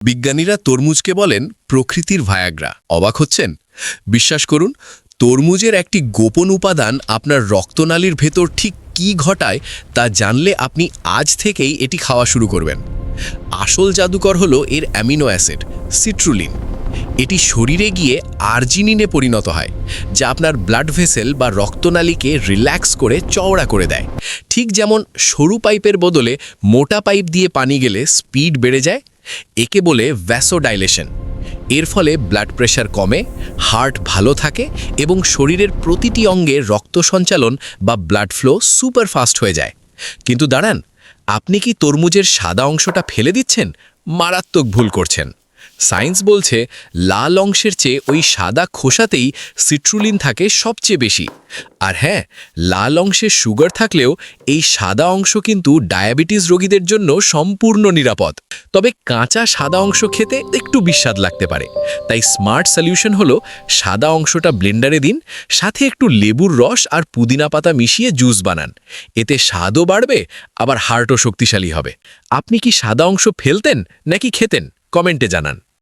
বিজ্ঞানীরা তরমুজকে বলেন প্রকৃতির ভায়াগ্রা। অবাক হচ্ছেন? বিশ্বাস করুন, তরমুজের একটি গোপন উপাদান আপনার রক্তনালীর ভেতর ঠিক কী ঘটায় তা জানলে আপনি আজ থেকেই এটি খাওয়া শুরু করবেন। আসল জাদুকর হলো এর অ্যামিনো অ্যাসিড সিট্রুলিন। এটি শরীরে গিয়ে আর্জিনিনে পরিণত হয়, যা আপনার ব্লাড ভেসেল বা রক্তনালীকে রিল্যাক্স করে চওড়া করে দেয়। ঠিক যেমন সরু পাইপের বদলে মোটা পাইপ দিয়ে পানি গেলে স্পিড বেড়ে যায়, একে বলে ভ্যাসোডাইলেশন। এর ফলে ব্লাড প্রেশার কমে, হার্ট ভালো থাকে এবং শরীরের প্রতিটি অঙ্গে রক্ত সঞ্চালন বা ব্লাড ফ্লো সুপার ফাস্ট হয়ে যায়। কিন্তু দাঁড়ান, আপনি কি তরমুজের সাদা অংশটা ফেলে দিচ্ছেন? মারাত্মক ভুল করছেন। সায়েন্স বলছে লাল অংশের চেয়ে ওই সাদা খোসাতেই সিট্রুলিন থাকে সবচেয়ে বেশি। আর হ্যাঁ, লাল অংশে সুগার থাকলেও এই সাদা অংশ কিন্তু ডায়াবেটিস রোগীদের জন্য সম্পূর্ণ নিরাপদ। তবে কাঁচা সাদা অংশ খেতে একটু বিস্বাদ লাগতে পারে। তাই স্মার্ট সলিউশন হলো সাদা অংশটা ব্লেন্ডারে দিন, সাথে একটু লেবুর রস আর পুদিনা পাতা মিশিয়ে জুস বানান। এতে স্বাদও বাড়বে, আবার হার্টও শক্তিশালী হবে। আপনি কি সাদা অংশ ফেলতেন নাকি খেতেন? কমেন্টে জানান।